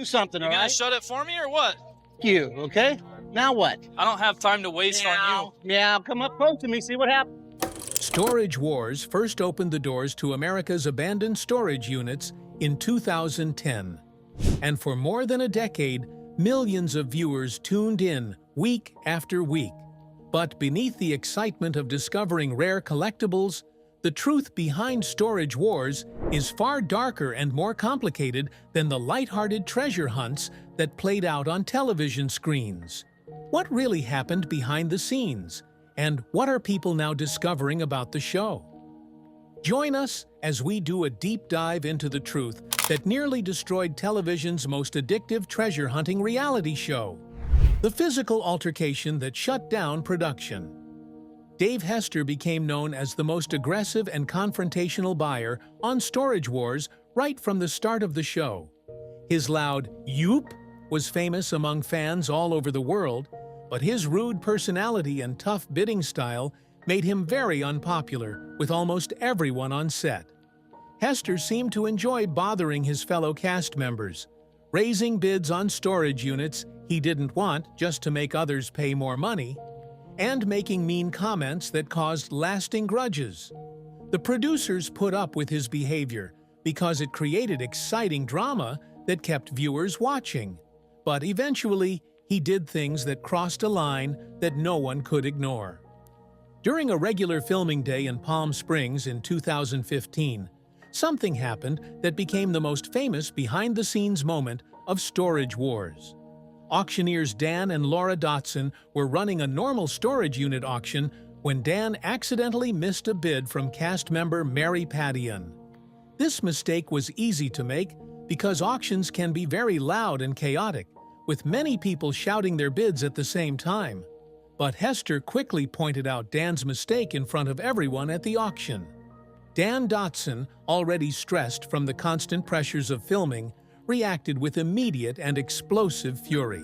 Do something, all You gonna right? shut it for me or what? You, okay? Now what? I don't have time to waste on you. Yeah, come up close to me, see what happens. Storage Wars first opened the doors to America's abandoned storage units in 2010. And for more than a decade, millions of viewers tuned in week after week. But beneath the excitement of discovering rare collectibles, the truth behind Storage Wars is far darker and more complicated than the lighthearted treasure hunts that played out on television screens. What really happened behind the scenes? And what are people now discovering about the show? Join us as we do a deep dive into the truth that nearly destroyed television's most addictive treasure hunting reality show, the physical altercation that shut down production. Dave Hester became known as the most aggressive and confrontational buyer on Storage Wars right from the start of the show. His loud "yoop" was famous among fans all over the world, but his rude personality and tough bidding style made him very unpopular with almost everyone on set. Hester seemed to enjoy bothering his fellow cast members, raising bids on storage units he didn't want just to make others pay more money, and making mean comments that caused lasting grudges. The producers put up with his behavior because it created exciting drama that kept viewers watching. But eventually, he did things that crossed a line that no one could ignore. During a regular filming day in Palm Springs in 2015, something happened that became the most famous behind-the-scenes moment of Storage Wars. Auctioneers Dan and Laura Dodson were running a normal storage unit auction when Dan accidentally missed a bid from cast member Mary Padian. This mistake was easy to make because auctions can be very loud and chaotic, with many people shouting their bids at the same time. But Hester quickly pointed out Dan's mistake in front of everyone at the auction. Dan Dodson, already stressed from the constant pressures of filming, reacted with immediate and explosive fury.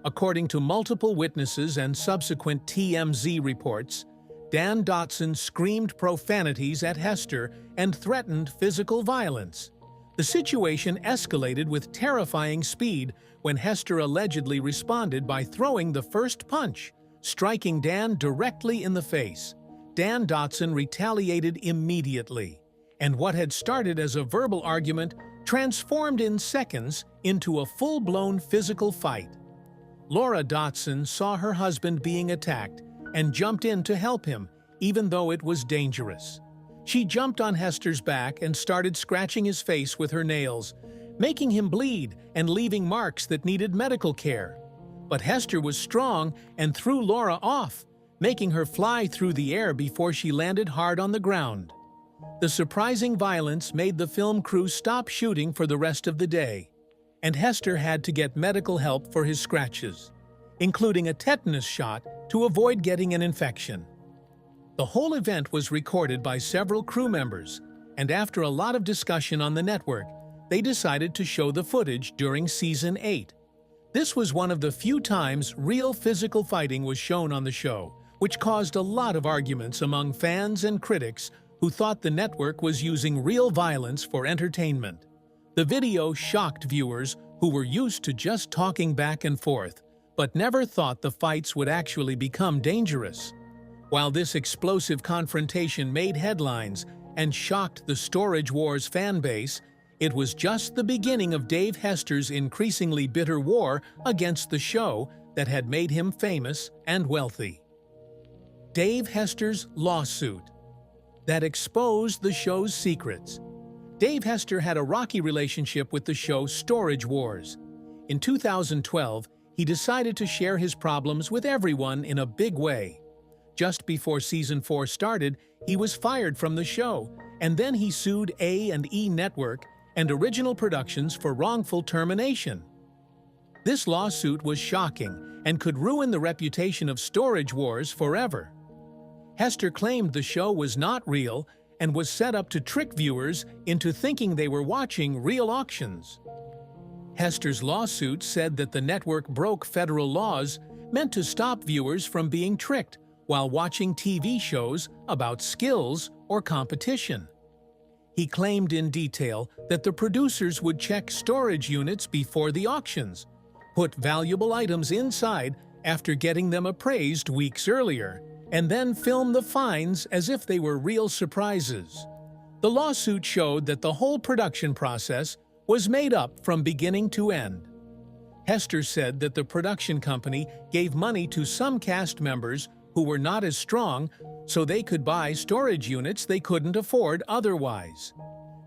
According to multiple witnesses and subsequent TMZ reports, Dan Dodson screamed profanities at Hester and threatened physical violence. The situation escalated with terrifying speed when Hester allegedly responded by throwing the first punch, striking Dan directly in the face. Dan Dodson retaliated immediately, and what had started as a verbal argument transformed in seconds into a full-blown physical fight. Laura Dodson saw her husband being attacked and jumped in to help him, even though it was dangerous. She jumped on Hester's back and started scratching his face with her nails, making him bleed and leaving marks that needed medical care. But Hester was strong and threw Laura off, making her fly through the air before she landed hard on the ground. The surprising violence made the film crew stop shooting for the rest of the day, and Hester had to get medical help for his scratches, including a tetanus shot to avoid getting an infection. The whole event was recorded by several crew members, and after a lot of discussion on the network, they decided to show the footage during Season 8. This was one of the few times real physical fighting was shown on the show, which caused a lot of arguments among fans and critics who thought the network was using real violence for entertainment. The video shocked viewers who were used to just talking back and forth, but never thought the fights would actually become dangerous. While this explosive confrontation made headlines and shocked the Storage Wars fan base, it was just the beginning of Dave Hester's increasingly bitter war against the show that had made him famous and wealthy. Dave Hester's lawsuit that exposed the show's secrets. Dave Hester had a rocky relationship with the show Storage Wars. In 2012, he decided to share his problems with everyone in a big way. Just before Season 4 started, he was fired from the show, and then he sued A&E Network and Original Productions for wrongful termination. This lawsuit was shocking and could ruin the reputation of Storage Wars forever. Hester claimed the show was not real and was set up to trick viewers into thinking they were watching real auctions. Hester's lawsuit said that the network broke federal laws meant to stop viewers from being tricked while watching TV shows about skills or competition. He claimed in detail that the producers would check storage units before the auctions, put valuable items inside after getting them appraised weeks earlier, and then film the finds as if they were real surprises. The lawsuit showed that the whole production process was made up from beginning to end. Hester said that the production company gave money to some cast members who were not as strong so they could buy storage units they couldn't afford otherwise.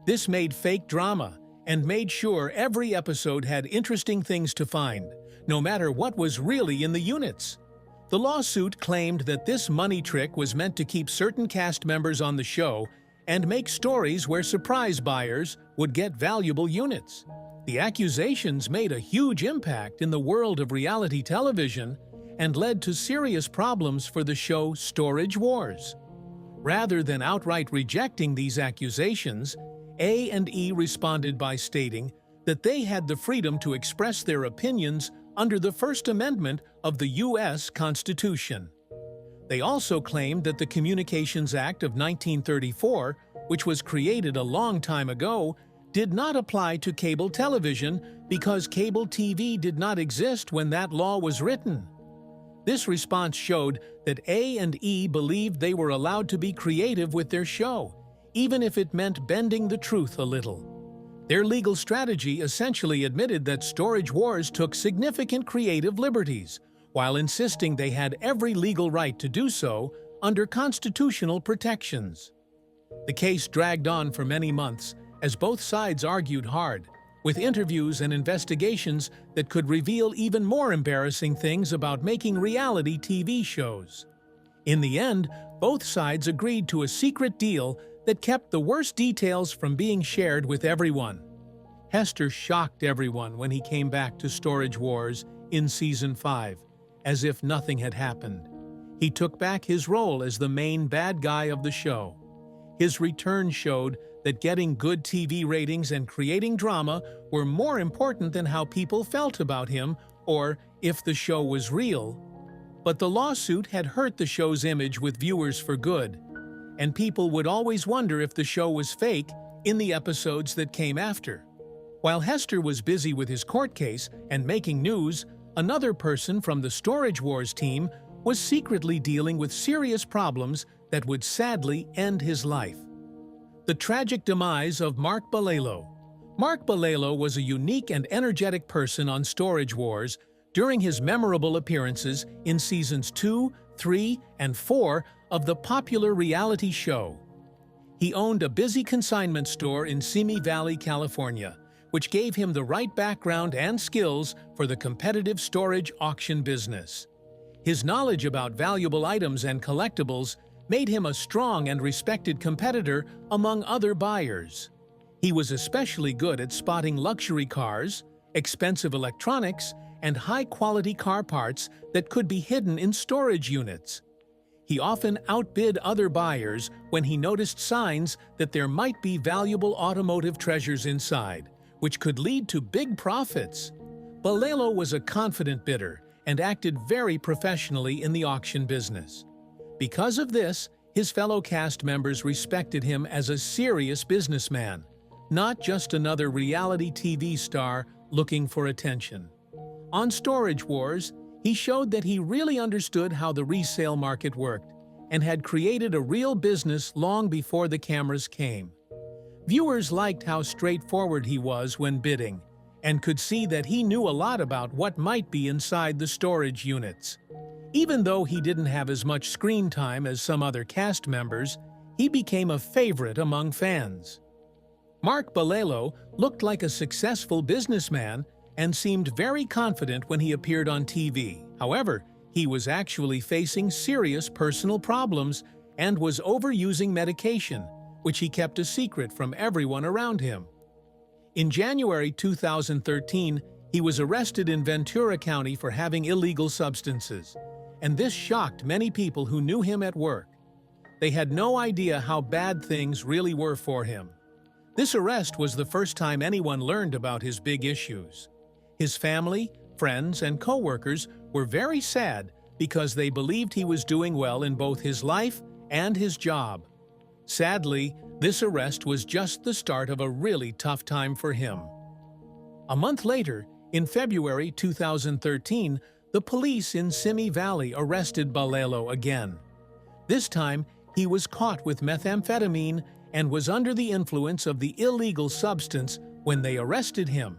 This made fake drama and made sure every episode had interesting things to find, no matter what was really in the units. The lawsuit claimed that this money trick was meant to keep certain cast members on the show and make stories where surprise buyers would get valuable units. The accusations made a huge impact in the world of reality television and led to serious problems for the show Storage Wars. Rather than outright rejecting these accusations, A&E responded by stating that they had the freedom to express their opinions under the First Amendment of the U.S. Constitution. They also claimed that the Communications Act of 1934, which was created a long time ago, did not apply to cable television because cable TV did not exist when that law was written. This response showed that A&E believed they were allowed to be creative with their show, even if it meant bending the truth a little. Their legal strategy essentially admitted that Storage Wars took significant creative liberties, while insisting they had every legal right to do so under constitutional protections. The case dragged on for many months as both sides argued hard, with interviews and investigations that could reveal even more embarrassing things about making reality TV shows. In the end, both sides agreed to a secret deal that kept the worst details from being shared with everyone. Hester shocked everyone when he came back to Storage Wars in Season 5, as if nothing had happened. He took back his role as the main bad guy of the show. His return showed that getting good TV ratings and creating drama were more important than how people felt about him or if the show was real. But the lawsuit had hurt the show's image with viewers for good, and people would always wonder if the show was fake in the episodes that came after. While Hester was busy with his court case and making news, another person from the Storage Wars team was secretly dealing with serious problems that would sadly end his life. The tragic demise of Mark Balleo. Mark Balleo was a unique and energetic person on Storage Wars during his memorable appearances in Seasons 2, 3, and 4 of the popular reality show. He owned a busy consignment store in Simi Valley, California, which gave him the right background and skills for the competitive storage auction business. His knowledge about valuable items and collectibles made him a strong and respected competitor among other buyers. He was especially good at spotting luxury cars, expensive electronics, and high-quality car parts that could be hidden in storage units. He often outbid other buyers when he noticed signs that there might be valuable automotive treasures inside, which could lead to big profits. Balleo was a confident bidder and acted very professionally in the auction business. Because of this, his fellow cast members respected him as a serious businessman, not just another reality TV star looking for attention. On Storage Wars, he showed that he really understood how the resale market worked and had created a real business long before the cameras came. Viewers liked how straightforward he was when bidding and could see that he knew a lot about what might be inside the storage units. Even though he didn't have as much screen time as some other cast members, he became a favorite among fans. Mark Balleo looked like a successful businessman and seemed very confident when he appeared on TV. However, he was actually facing serious personal problems and was overusing medication, which he kept a secret from everyone around him. In January 2013, he was arrested in Ventura County for having illegal substances, and this shocked many people who knew him at work. They had no idea how bad things really were for him. This arrest was the first time anyone learned about his big issues. His family, friends, and co-workers were very sad because they believed he was doing well in both his life and his job. Sadly, This arrest was just the start of a really tough time for him. A month later, in February 2013, the police in Simi Valley arrested Balleo again. This time, he was caught with methamphetamine and was under the influence of the illegal substance when they arrested him.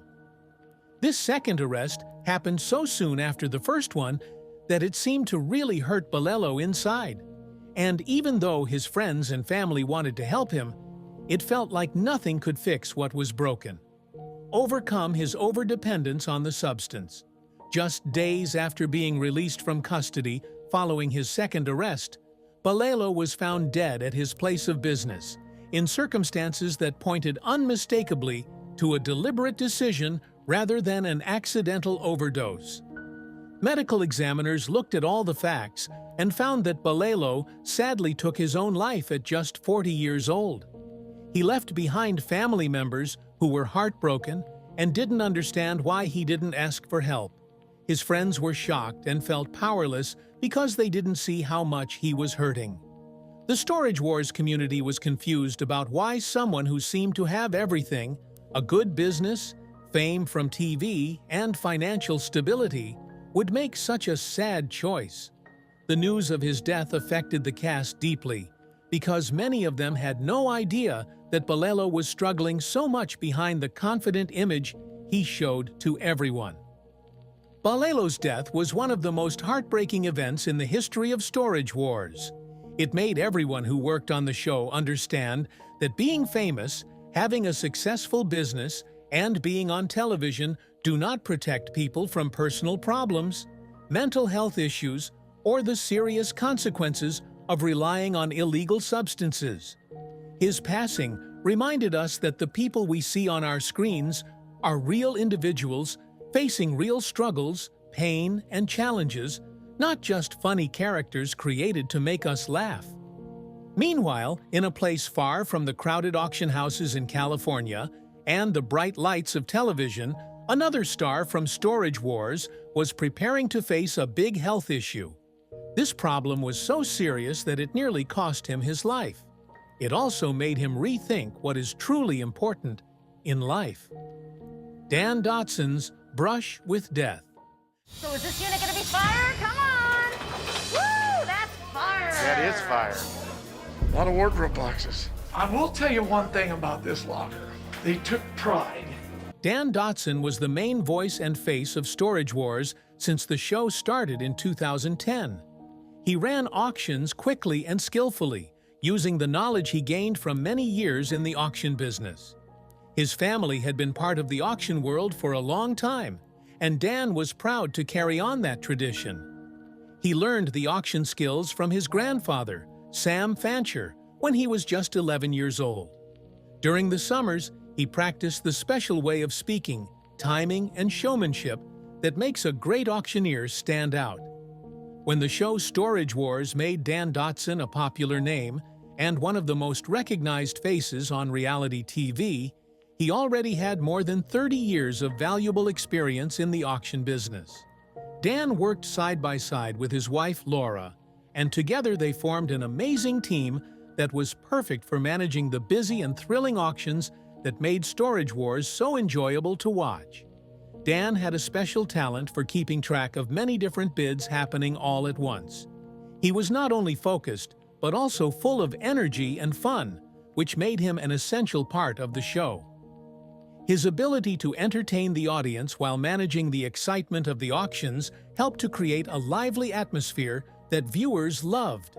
This second arrest happened so soon after the first one that it seemed to really hurt Balleo inside. And even though his friends and family wanted to help him, it felt like nothing could fix what was broken. Overcome his overdependence on the substance. Just days after being released from custody following his second arrest, Balleo was found dead at his place of business, in circumstances that pointed unmistakably to a deliberate decision rather than an accidental overdose. Medical examiners looked at all the facts and found that Balleo sadly took his own life at just 40 years old. He left behind family members who were heartbroken and didn't understand why he didn't ask for help. His friends were shocked and felt powerless because they didn't see how much he was hurting. The Storage Wars community was confused about why someone who seemed to have everything, a good business, fame from TV, and financial stability, would make such a sad choice. The news of his death affected the cast deeply, because many of them had no idea that Balleo was struggling so much behind the confident image he showed to everyone. Balleo's death was one of the most heartbreaking events in the history of Storage Wars. It made everyone who worked on the show understand that being famous, having a successful business, and being on television do not protect people from personal problems, mental health issues, or the serious consequences of relying on illegal substances. His passing reminded us that the people we see on our screens are real individuals facing real struggles, pain, and challenges, not just funny characters created to make us laugh. Meanwhile, in a place far from the crowded auction houses in California and the bright lights of television, another star from Storage Wars was preparing to face a big health issue. This problem was so serious that it nearly cost him his life. It also made him rethink what is truly important in life. Dan Dodson's Brush with Death. So is this unit gonna be fire? Come on! Woo! That's fire! That is fire. A lot of wardrobe boxes. I will tell you one thing about this locker. They took pride. Dan Dodson was the main voice and face of Storage Wars since the show started in 2010. He ran auctions quickly and skillfully, using the knowledge he gained from many years in the auction business. His family had been part of the auction world for a long time, and Dan was proud to carry on that tradition. He learned the auction skills from his grandfather, Sam Fancher, when he was just 11 years old. During the summers, he practiced the special way of speaking, timing, and showmanship that makes a great auctioneer stand out. When the show Storage Wars made Dan Dodson a popular name and one of the most recognized faces on reality TV, he already had more than 30 years of valuable experience in the auction business. Dan worked side by side with his wife Laura, and together they formed an amazing team that was perfect for managing the busy and thrilling auctions that made Storage Wars so enjoyable to watch. Dan had a special talent for keeping track of many different bids happening all at once. He was not only focused, but also full of energy and fun, which made him an essential part of the show. His ability to entertain the audience while managing the excitement of the auctions helped to create a lively atmosphere that viewers loved.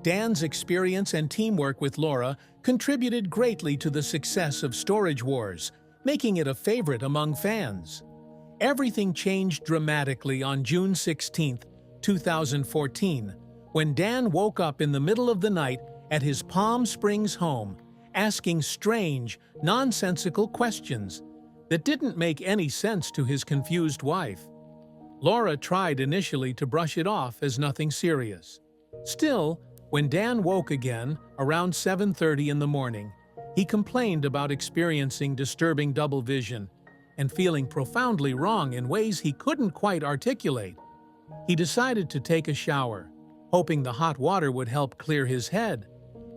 Dan's experience and teamwork with Laura contributed greatly to the success of Storage Wars, making it a favorite among fans. Everything changed dramatically on June 16, 2014, when Dan woke up in the middle of the night at his Palm Springs home, asking strange, nonsensical questions that didn't make any sense to his confused wife. Laura tried initially to brush it off as nothing serious. Still, when Dan woke again, around 7:30 in the morning, he complained about experiencing disturbing double vision and feeling profoundly wrong in ways he couldn't quite articulate. He decided to take a shower, hoping the hot water would help clear his head.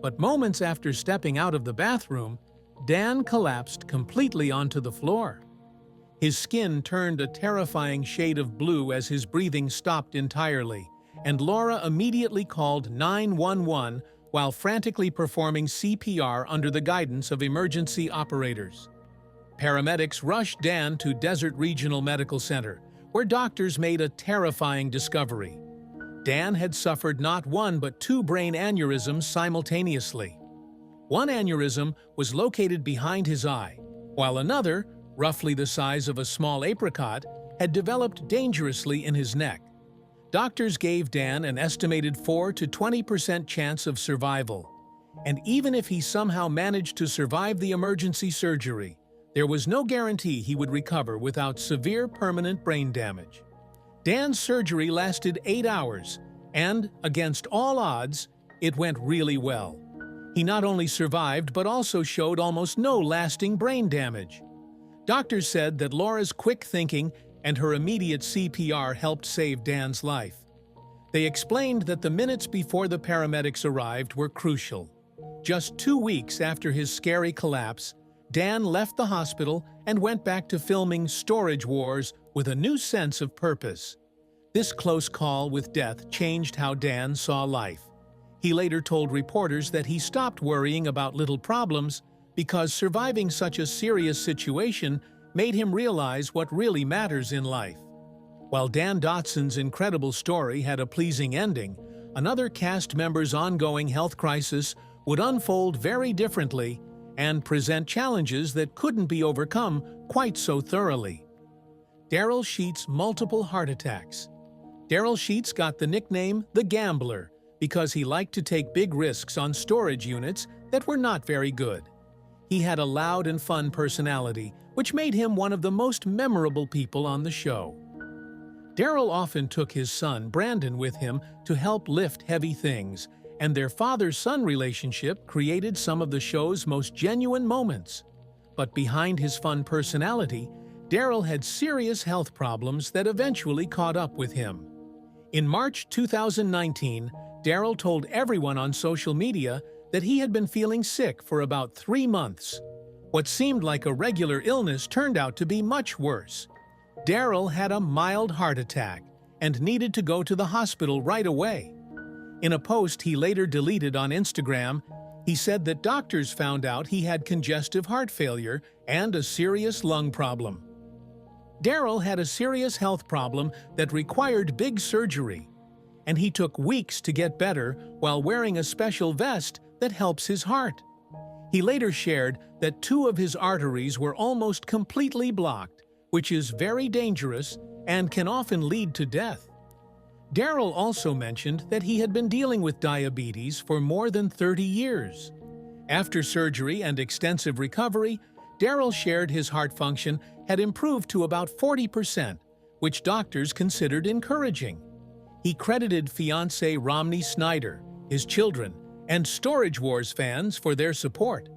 But moments after stepping out of the bathroom, Dan collapsed completely onto the floor. His skin turned a terrifying shade of blue as his breathing stopped entirely, and Laura immediately called 911 while frantically performing CPR under the guidance of emergency operators. Paramedics rushed Dan to Desert Regional Medical Center, where doctors made a terrifying discovery. Dan had suffered not one but two brain aneurysms simultaneously. One aneurysm was located behind his eye, while another, roughly the size of a small apricot, had developed dangerously in his neck. Doctors gave Dan an estimated 4 to 20% chance of survival, and even if he somehow managed to survive the emergency surgery, there was no guarantee he would recover without severe permanent brain damage. Dan's surgery lasted 8 hours, and, against all odds, it went really well. He not only survived but also showed almost no lasting brain damage. Doctors said that Laura's quick thinking and her immediate CPR helped save Dan's life. They explained that the minutes before the paramedics arrived were crucial. Just 2 weeks after his scary collapse, Dan left the hospital and went back to filming Storage Wars with a new sense of purpose. This close call with death changed how Dan saw life. He later told reporters that he stopped worrying about little problems because surviving such a serious situation made him realize what really matters in life. While Dan Dotson's incredible story had a pleasing ending, another cast member's ongoing health crisis would unfold very differently and present challenges that couldn't be overcome quite so thoroughly. Daryl Sheets' multiple heart attacks. Daryl Sheets got the nickname The Gambler because he liked to take big risks on storage units that were not very good. He had a loud and fun personality, which made him one of the most memorable people on the show. Daryl often took his son, Brandon, with him to help lift heavy things, and their father-son relationship created some of the show's most genuine moments. But behind his fun personality, Daryl had serious health problems that eventually caught up with him. In March 2019, Daryl told everyone on social media that he had been feeling sick for about 3 months. What seemed like a regular illness turned out to be much worse. Daryl had a mild heart attack and needed to go to the hospital right away. In a post he later deleted on Instagram, he said that doctors found out he had congestive heart failure and a serious lung problem. Daryl had a serious health problem that required big surgery, and he took weeks to get better while wearing a special vest that helps his heart. He later shared that 2 of his arteries were almost completely blocked, which is very dangerous and can often lead to death. Daryl also mentioned that he had been dealing with diabetes for more than 30 years. After surgery and extensive recovery, Daryl shared his heart function had improved to about 40%, which doctors considered encouraging. He credited fiancée Romney Snyder, his children, and Storage Wars fans for their support.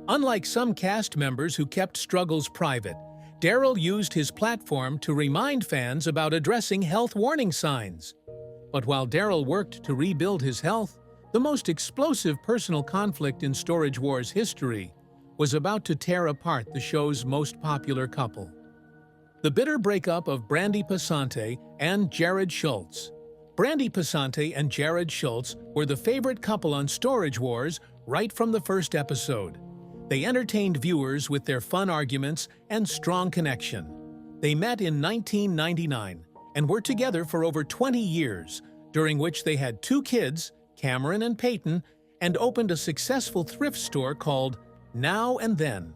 Unlike some cast members who kept struggles private, Daryl used his platform to remind fans about addressing health warning signs. But while Daryl worked to rebuild his health, the most explosive personal conflict in Storage Wars history was about to tear apart the show's most popular couple. The bitter breakup of Brandi Passante and Jarrod Schultz. Brandi Passante and Jarrod Schultz were the favorite couple on Storage Wars right from the first episode. They entertained viewers with their fun arguments and strong connection. They met in 1999 and were together for over 20 years, during which they had 2 kids, Cameron and Peyton, and opened a successful thrift store called Now and Then.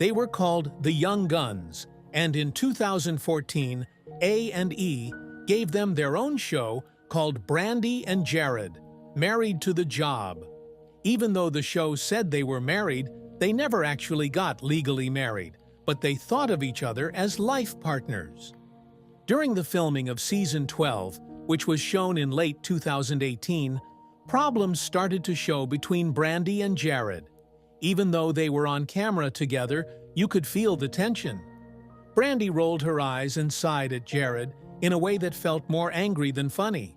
They were called the Young Guns, and in 2014, A&E gave them their own show called Brandi and Jarrod, Married to the Job. Even though the show said they were married, they never actually got legally married, but they thought of each other as life partners. During the filming of Season 12, which was shown in late 2018, problems started to show between Brandi and Jarrod. Even though they were on camera together, you could feel the tension. Brandi rolled her eyes and sighed at Jarrod in a way that felt more angry than funny,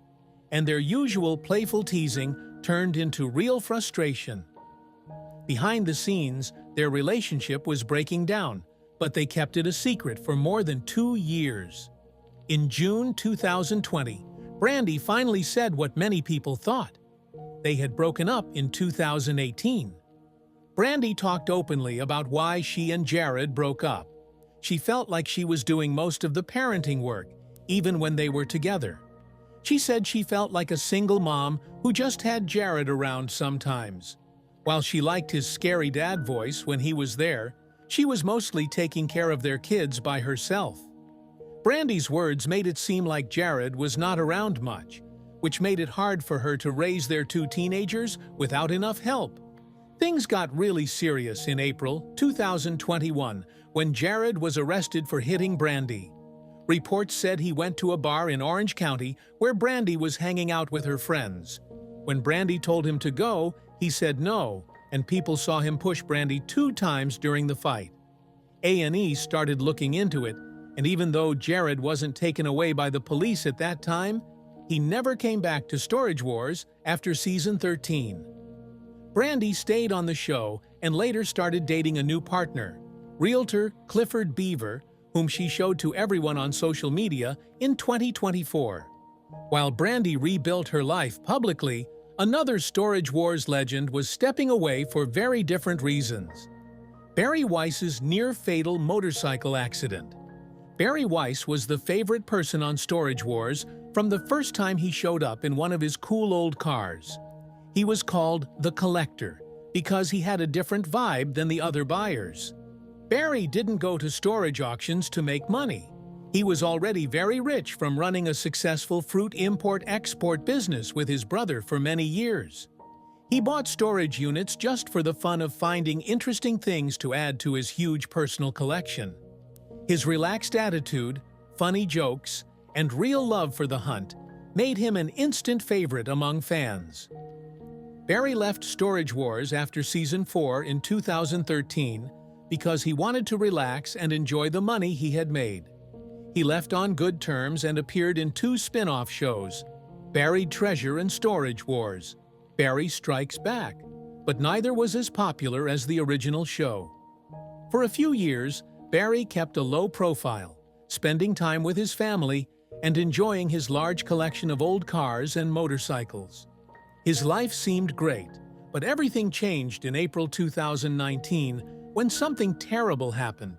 and their usual playful teasing turned into real frustration. Behind the scenes, their relationship was breaking down, but they kept it a secret for more than 2 years. In June 2020, Brandy finally said what many people thought. They had broken up in 2018. Brandy talked openly about why she and Jarrod broke up. She felt like she was doing most of the parenting work, even when they were together. She said she felt like a single mom who just had Jarrod around sometimes. While she liked his scary dad voice when he was there, she was mostly taking care of their kids by herself. Brandy's words made it seem like Jarrod was not around much, which made it hard for her to raise their 2 teenagers without enough help. Things got really serious in April 2021 when Jarrod was arrested for hitting Brandy. Reports said he went to a bar in Orange County where Brandy was hanging out with her friends. When Brandy told him to go, he said no, and people saw him push Brandy 2 times during the fight. A&E started looking into it, and even though Jarrod wasn't taken away by the police at that time, he never came back to Storage Wars after season 13. Brandy stayed on the show and later started dating a new partner, realtor Clifford Beaver, whom she showed to everyone on social media in 2024. While Brandy rebuilt her life publicly, another Storage Wars legend was stepping away for very different reasons. Barry Weiss's near-fatal motorcycle accident. Barry Weiss was the favorite person on Storage Wars from the first time he showed up in one of his cool old cars. He was called the Collector because he had a different vibe than the other buyers. Barry didn't go to storage auctions to make money. He was already very rich from running a successful fruit import-export business with his brother for many years. He bought storage units just for the fun of finding interesting things to add to his huge personal collection. His relaxed attitude, funny jokes, and real love for the hunt made him an instant favorite among fans. Barry left Storage Wars after season 4 in 2013 because he wanted to relax and enjoy the money he had made. He left on good terms and appeared in 2 spin-off shows, Buried Treasure and Storage Wars, Barry Strikes Back, but neither was as popular as the original show. For a few years, Barry kept a low profile, spending time with his family and enjoying his large collection of old cars and motorcycles. His life seemed great, but everything changed in April 2019 when something terrible happened.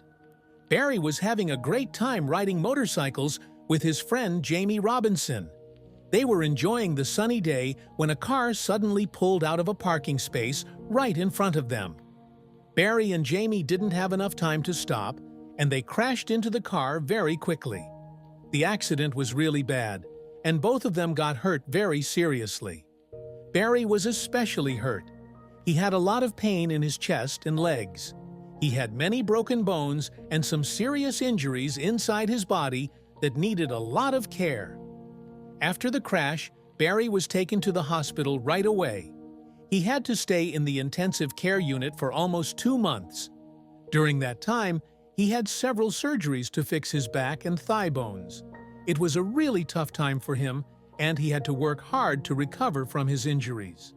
Barry was having a great time riding motorcycles with his friend Jamie Robinson. They were enjoying the sunny day when a car suddenly pulled out of a parking space right in front of them. Barry and Jamie didn't have enough time to stop, and they crashed into the car very quickly. The accident was really bad, and both of them got hurt very seriously. Barry was especially hurt. He had a lot of pain in his chest and legs. He had many broken bones and some serious injuries inside his body that needed a lot of care. After the crash, Barry was taken to the hospital right away. He had to stay in the intensive care unit for almost 2 months. During that time, he had several surgeries to fix his back and thigh bones. It was a really tough time for him, and he had to work hard to recover from his injuries.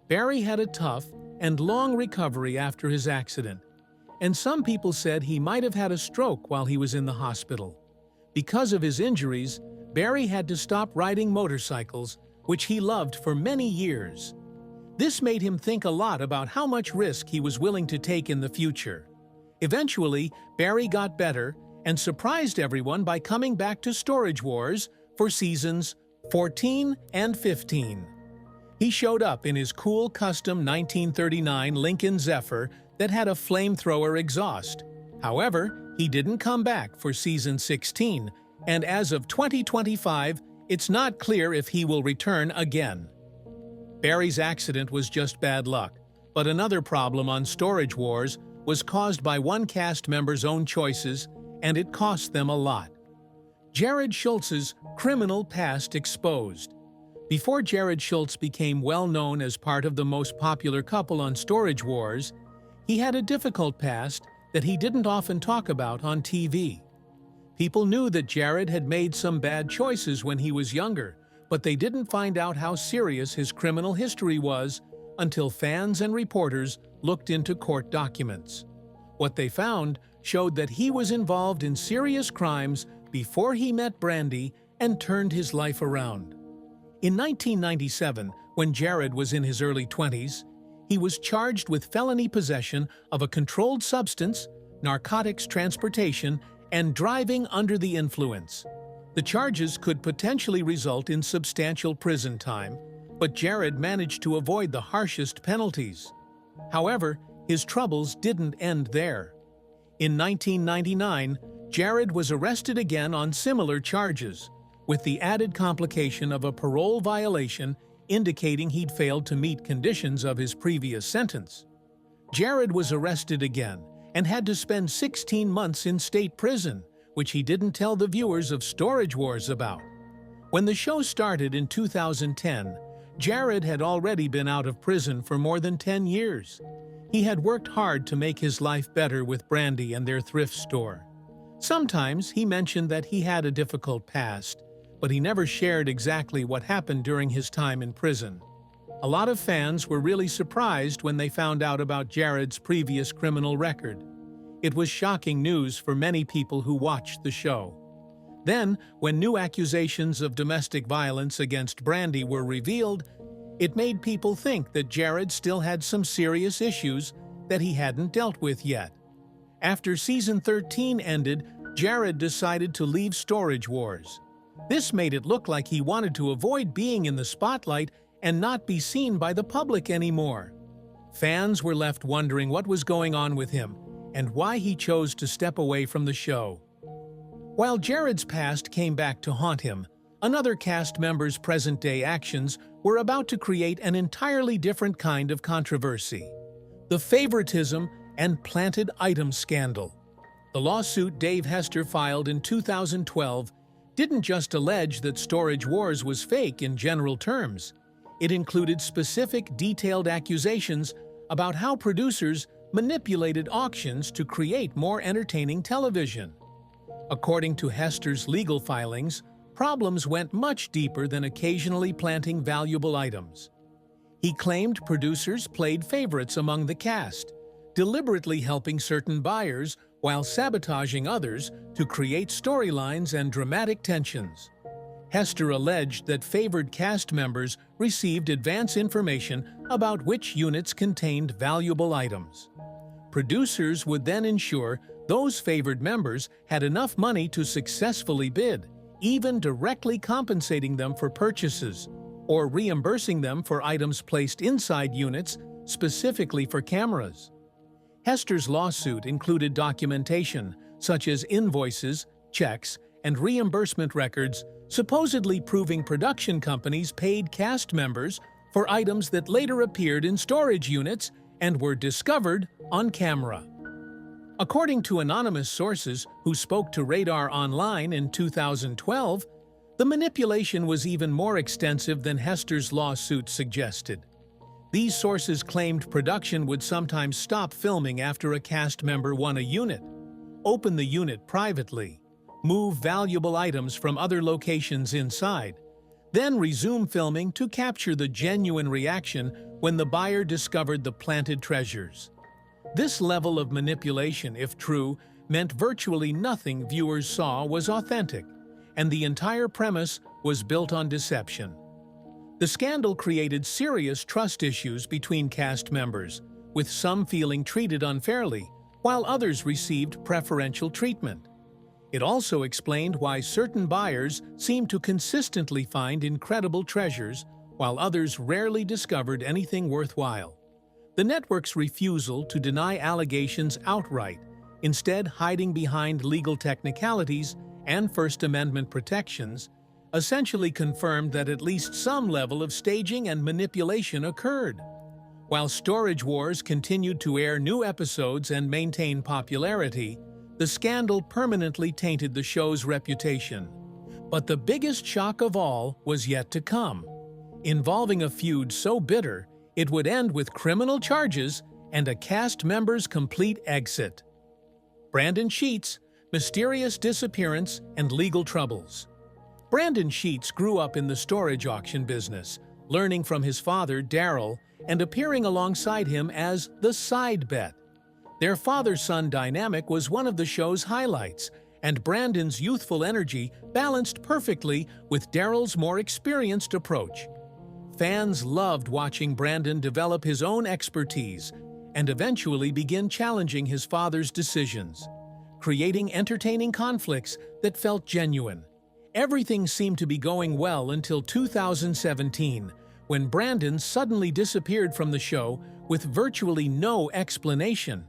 Barry had a tough and long recovery after his accident, and some people said he might have had a stroke while he was in the hospital. Because of his injuries, Barry had to stop riding motorcycles, which he loved for many years. This made him think a lot about how much risk he was willing to take in the future. Eventually, Barry got better and surprised everyone by coming back to Storage Wars for seasons 14 and 15. He showed up in his cool custom 1939 Lincoln Zephyr that had a flamethrower exhaust. However, he didn't come back for season 16, and as of 2025, it's not clear if he will return again. Barry's accident was just bad luck, but another problem on Storage Wars was caused by one cast member's own choices, and it cost them a lot. Jarrod Schultz's criminal past exposed. Before Jarrod Schultz became well known as part of the most popular couple on Storage Wars, he had a difficult past that he didn't often talk about on TV. People knew that Jarrod had made some bad choices when he was younger, But they didn't find out how serious his criminal history was until fans and reporters looked into court documents. What they found showed that he was involved in serious crimes before he met Brandy and turned his life around. In 1997, when Jarrod was in his early 20s, he was charged with felony possession of a controlled substance, narcotics transportation, and driving under the influence. The charges could potentially result in substantial prison time, but Jarrod managed to avoid the harshest penalties. However, his troubles didn't end there. In 1999, Jarrod was arrested again on similar charges, with the added complication of a parole violation indicating he'd failed to meet conditions of his previous sentence. Jarrod was arrested again and had to spend 16 months in state prison, which he didn't tell the viewers of Storage Wars about. When the show started in 2010, Jarrod had already been out of prison for more than 10 years. He had worked hard to make his life better with Brandy and their thrift store. Sometimes he mentioned that he had a difficult past, but he never shared exactly what happened during his time in prison. A lot of fans were really surprised when they found out about Jarrod's previous criminal record. It was shocking news for many people who watched the show. Then, when new accusations of domestic violence against Brandy were revealed, it made people think that Jarrod still had some serious issues that he hadn't dealt with yet. After season 13 ended, Jarrod decided to leave Storage Wars. This made it look like he wanted to avoid being in the spotlight and not be seen by the public anymore. Fans were left wondering what was going on with him and why he chose to step away from the show. While Jarrod's past came back to haunt him, another cast member's present-day actions were about to create an entirely different kind of controversy: the favoritism and planted item scandal. The lawsuit Hester filed in 2012 didn't just allege that Storage Wars was fake in general terms. It included specific, detailed accusations about how producers manipulated auctions to create more entertaining television. According to Hester's legal filings, problems went much deeper than occasionally planting valuable items. He claimed producers played favorites among the cast, deliberately helping certain buyers while sabotaging others to create storylines and dramatic tensions. Hester alleged that favored cast members received advance information about which units contained valuable items. Producers would then ensure those favored members had enough money to successfully bid, even directly compensating them for purchases or reimbursing them for items placed inside units specifically for cameras. Hester's lawsuit included documentation such as invoices, checks, and reimbursement records supposedly proving production companies paid cast members for items that later appeared in storage units and were discovered on camera. According to anonymous sources who spoke to Radar Online in 2012, the manipulation was even more extensive than Hester's lawsuit suggested. These sources claimed production would sometimes stop filming after a cast member won a unit, open the unit privately, move valuable items from other locations inside, then resume filming to capture the genuine reaction when the buyer discovered the planted treasures. This level of manipulation, if true, meant virtually nothing viewers saw was authentic, and the entire premise was built on deception. The scandal created serious trust issues between cast members, with some feeling treated unfairly, while others received preferential treatment. It also explained why certain buyers seemed to consistently find incredible treasures, while others rarely discovered anything worthwhile. The network's refusal to deny allegations outright, instead hiding behind legal technicalities and First Amendment protections, essentially confirmed that at least some level of staging and manipulation occurred. While Storage Wars continued to air new episodes and maintain popularity, the scandal permanently tainted the show's reputation. But the biggest shock of all was yet to come, involving a feud so bitter it would end with criminal charges and a cast member's complete exit. Brandon Sheets, mysterious disappearance and legal troubles. Brandon Sheets grew up in the storage auction business, learning from his father, Daryl, and appearing alongside him as the side bet. Their father-son dynamic was one of the show's highlights, and Brandon's youthful energy balanced perfectly with Daryl's more experienced approach. Fans loved watching Brandon develop his own expertise and eventually begin challenging his father's decisions, creating entertaining conflicts that felt genuine. Everything seemed to be going well until 2017, when Brandon suddenly disappeared from the show with virtually no explanation.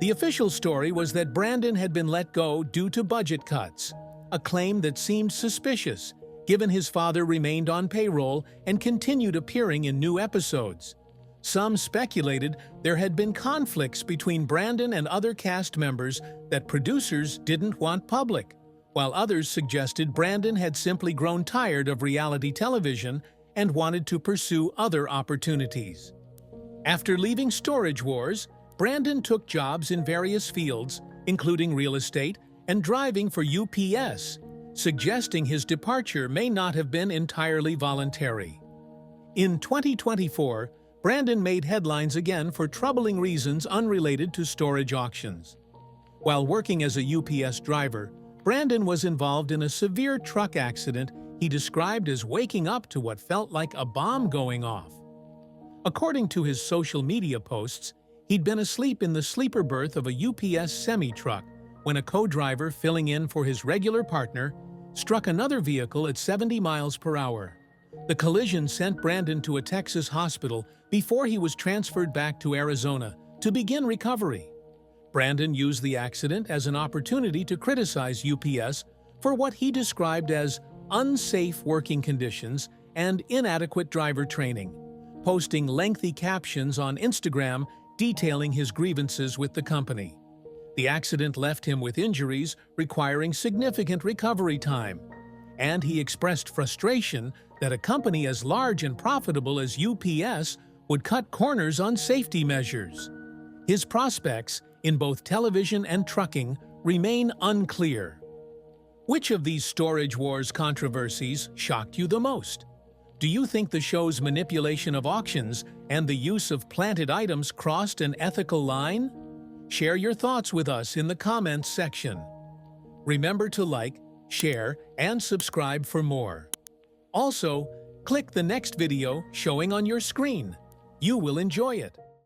The official story was that Brandon had been let go due to budget cuts, a claim that seemed suspicious, given his father remained on payroll and continued appearing in new episodes. Some speculated there had been conflicts between Brandon and other cast members that producers didn't want public, while others suggested Brandon had simply grown tired of reality television and wanted to pursue other opportunities. After leaving Storage Wars, Brandon took jobs in various fields, including real estate and driving for UPS, suggesting his departure may not have been entirely voluntary. In 2024, Brandon made headlines again for troubling reasons unrelated to storage auctions. While working as a UPS driver, Brandon was involved in a severe truck accident he described as waking up to what felt like a bomb going off. According to his social media posts, he'd been asleep in the sleeper berth of a UPS semi-truck when a co-driver filling in for his regular partner struck another vehicle at 70 miles per hour. The collision sent Brandon to a Texas hospital before he was transferred back to Arizona to begin recovery. Brandon used the accident as an opportunity to criticize UPS for what he described as unsafe working conditions and inadequate driver training, posting lengthy captions on Instagram detailing his grievances with the company. The accident left him with injuries requiring significant recovery time, and he expressed frustration that a company as large and profitable as UPS would cut corners on safety measures. His prospects in both television and trucking remain unclear. Which of these Storage Wars controversies shocked you the most? Do you think the show's manipulation of auctions and the use of planted items crossed an ethical line? Share your thoughts with us in the comments section. Remember to like, share, and subscribe for more. Also, click the next video showing on your screen. You will enjoy it.